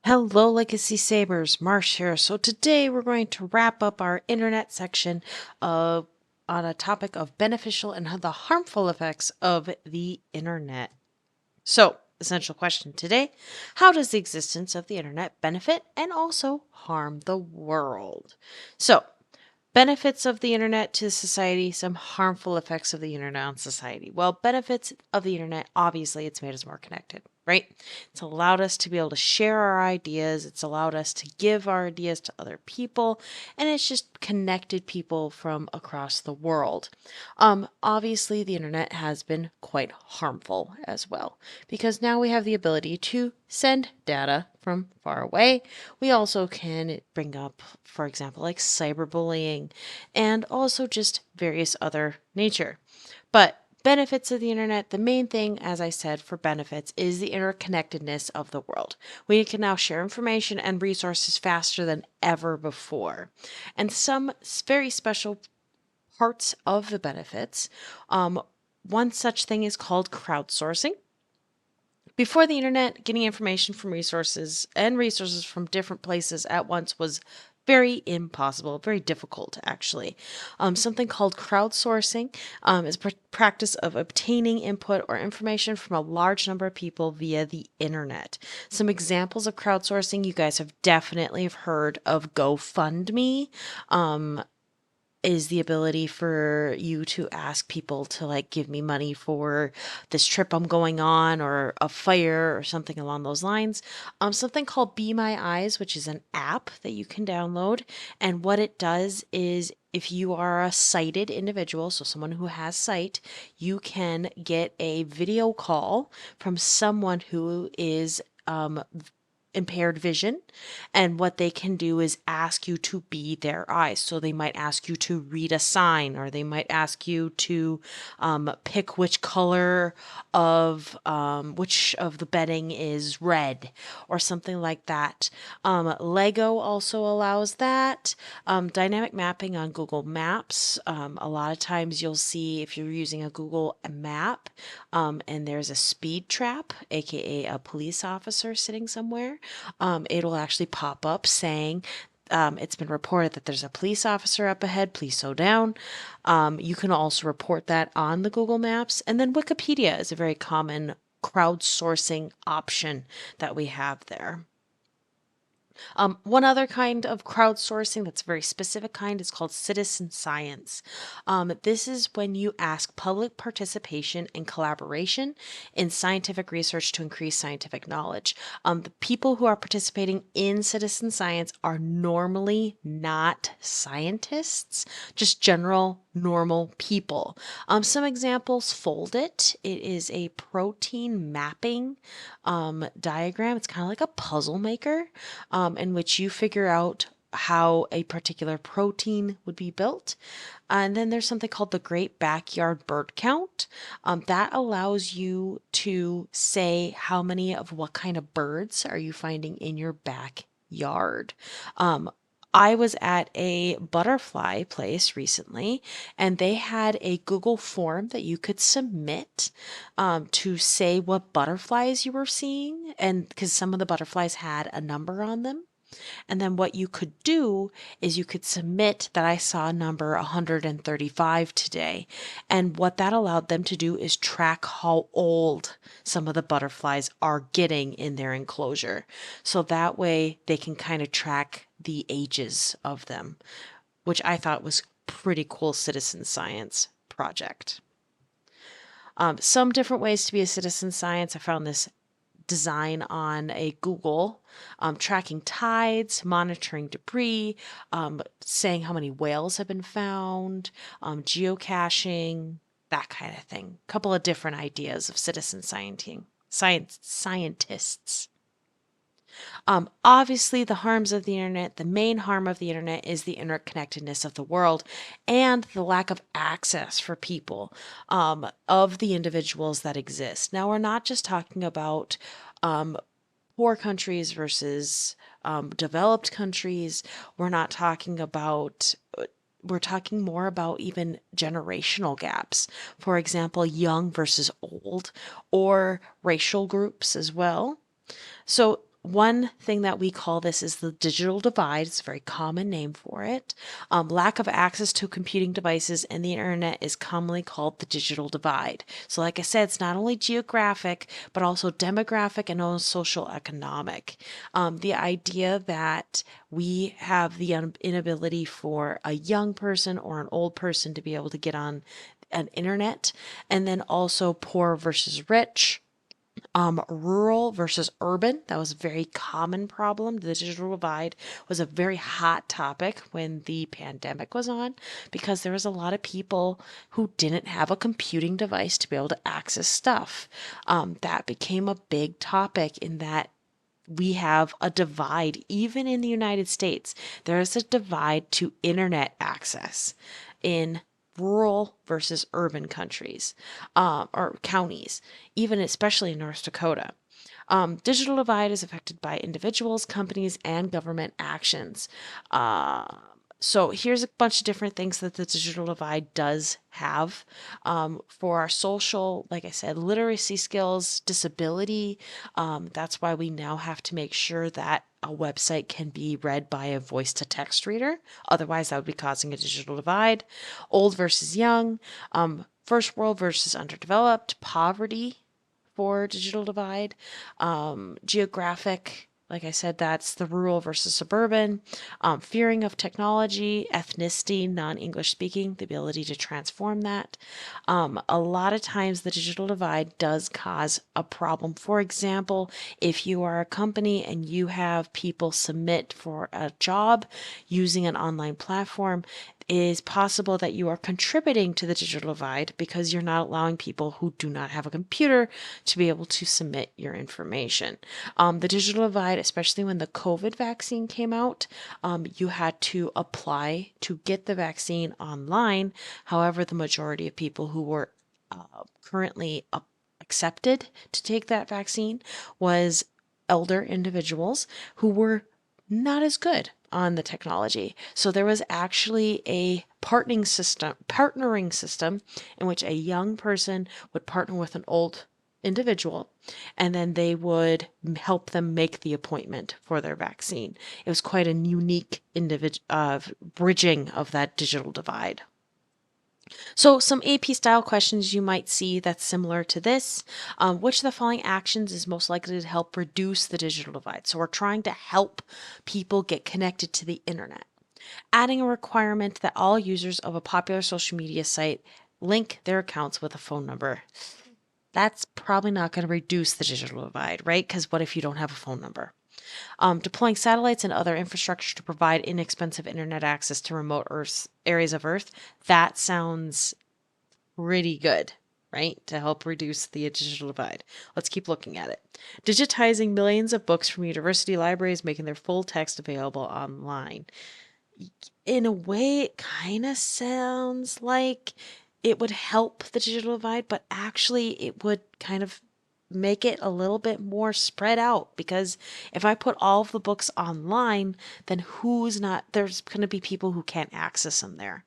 Hello, Legacy Sabers, Marsh here. So today we're going to wrap up our internet section of on a topic of beneficial and the harmful effects of the internet. So, essential question today, how does the existence of the internet benefit and also harm the world? So, benefits of the internet to society, some harmful effects of the internet on society. Well, benefits of the internet, obviously, it's made us more connected, right? It's allowed us to be able to share our ideas, it's allowed us to give our ideas to other people, and it's just connected people from across the world. Obviously, the internet has been quite harmful as well because now we have the ability to send data from far away. We also can bring up, for example, like cyberbullying and also just various other nature. But benefits of the internet, the main thing, as I said, for benefits is the interconnectedness of the world. We can now share information and resources faster than ever before. And some very special parts of the benefits. One such thing is called crowdsourcing. Before the internet, getting information from resources from different places at once was very impossible, very difficult actually. Something called crowdsourcing is practice of obtaining input or information from a large number of people via the internet. Some examples of crowdsourcing you guys have definitely heard of GoFundMe. Is the ability for you to ask people to like give me money for this trip I'm going on or a fire or something along those lines. Something called Be My Eyes, which is an app that you can download. And what it does is if you are a sighted individual, so someone who has sight, you can get a video call from someone who is impaired vision, and what they can do is ask you to be their eyes. So they might ask you to read a sign, or they might ask you to pick which of the bedding is red or something like that. Lego also allows that. Dynamic mapping on Google Maps. A lot of times you'll see if you're using a Google map and there's a speed trap, aka a police officer sitting somewhere, it'll actually pop up saying, it's been reported that there's a police officer up ahead. Please slow down. You can also report that on the Google Maps. And then Wikipedia is a very common crowdsourcing option that we have there. One other kind of crowdsourcing that's a very specific kind is called citizen science. This is when you ask public participation and collaboration in scientific research to increase scientific knowledge. The people who are participating in citizen science are normally not scientists, just general normal people. Some examples: Fold It. It is a protein mapping diagram. It's kind of like a puzzle maker in which you figure out how a particular protein would be built. And then there's something called the Great Backyard Bird Count. That allows you to say how many of what kind of birds are you finding in your backyard. I was at a butterfly place recently, and they had a Google form that you could submit to say what butterflies you were seeing, and because some of the butterflies had a number on them. And then what you could do is you could submit that I saw number 135 today. And what that allowed them to do is track how old some of the butterflies are getting in their enclosure. So that way they can kind of track the ages of them, which I thought was pretty cool citizen science project. Some different ways to be a citizen science. I found this design on a Google, tracking tides, monitoring debris, saying how many whales have been found, geocaching, that kind of thing. A couple of different ideas of citizen scientists. Obviously, the harms of the internet, the main harm of the internet is the interconnectedness of the world and the lack of access for people of the individuals that exist. Now, we're not just talking about poor countries versus developed countries. We're not talking about we're talking more about even generational gaps. For example, young versus old, or racial groups as well. So One thing that we call this is the digital divide. It's a very common name for it. Lack of access to computing devices and the internet is commonly called the digital divide. So, like I said, it's not only geographic, but also demographic and also social economic. The idea that we have the inability for a young person or an old person to be able to get on an internet, and then also poor versus rich, rural versus urban. That was a very common problem. The digital divide was a very hot topic when the pandemic was on because there was a lot of people who didn't have a computing device to be able to access stuff. That became a big topic in that we have a divide, even in the United States. There is a divide to internet access in rural versus urban countries or counties, even especially in North Dakota. Digital divide is affected by individuals, companies, and government actions. Uh, so here's a bunch of different things that the digital divide does have for our social, like I said, literacy skills, disability. That's why we now have to make sure that a website can be read by a voice to text reader. Otherwise, that would be causing a digital divide. Old versus young, first world versus underdeveloped, poverty for digital divide, geographic. Like I said, that's the rural versus suburban, fearing of technology, ethnicity, non English speaking, the ability to transform that. A lot of times, the digital divide does cause a problem. For example, if you are a company and you have people submit for a job using an online platform, it is possible that you are contributing to the digital divide because you're not allowing people who do not have a computer to be able to submit your information. The digital divide, especially when the COVID vaccine came out, you had to apply to get the vaccine online. However, the majority of people who were currently accepted to take that vaccine was elder individuals who were not as good on the technology. So there was actually a partnering system in which a young person would partner with an old individual and then they would help them make the appointment for their vaccine. It was quite a unique bridging of that digital divide. So, some AP style questions you might see that's similar to this. Which of the following actions is most likely to help reduce the digital divide? So, we're trying to help people get connected to the internet. Adding a requirement that all users of a popular social media site link their accounts with a phone number. That's probably not going to reduce the digital divide, right? Because what if you don't have a phone number? Deploying satellites and other infrastructure to provide inexpensive internet access to remote areas of Earth. That sounds pretty good, right? To help reduce the digital divide. Let's keep looking at it. Digitizing millions of books from university libraries, making their full text available online. In a way, it kind of sounds like it would help the digital divide, but actually, it would kind of make it a little bit more spread out because if I put all of the books online, then there's going to be people who can't access them there.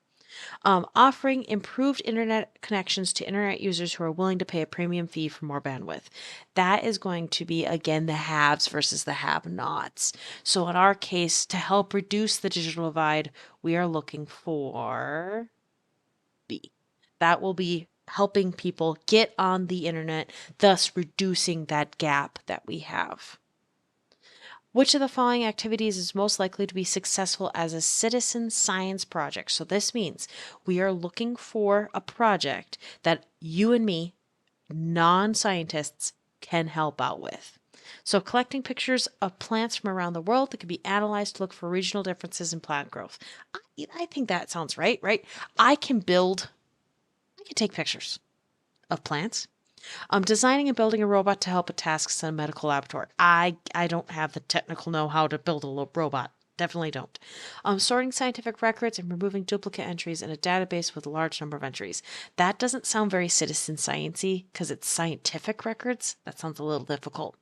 Offering improved internet connections to internet users who are willing to pay a premium fee for more bandwidth. That is going to be, again, the haves versus the have nots. So, in our case, to help reduce the digital divide, we are looking for B. That will be helping people get on the internet, thus reducing that gap that we have. Which of the following activities is most likely to be successful as a citizen science project? So, this means we are looking for a project that you and me, non scientists, can help out with. So, collecting pictures of plants from around the world that can be analyzed to look for regional differences in plant growth. I think that sounds right, right? I can take pictures of plants. Designing and building a robot to help with tasks in a medical laboratory. I don't have the technical know-how to build a robot. Definitely don't. Sorting scientific records and removing duplicate entries in a database with a large number of entries. That doesn't sound very citizen sciencey because it's scientific records. That sounds a little difficult.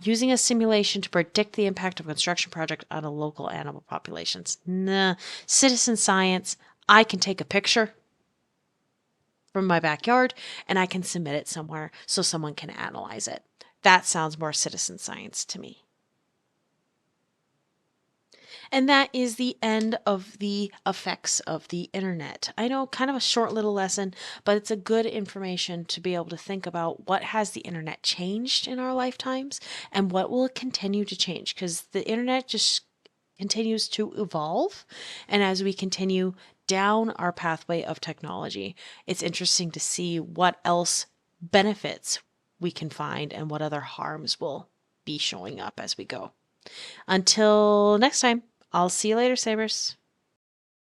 Using a simulation to predict the impact of a construction project on a local animal populations. Nah. Citizen science. I can take a picture from my backyard and I can submit it somewhere so someone can analyze it. That sounds more citizen science to me. And that is the end of the effects of the internet. I know, kind of a short little lesson, but it's a good information to be able to think about what has the internet changed in our lifetimes and what will it continue to change, because the internet just continues to evolve. And as we continue down our pathway of technology, it's interesting to see what else benefits we can find and what other harms will be showing up as we go. Until next time, I'll see you later, Sabers.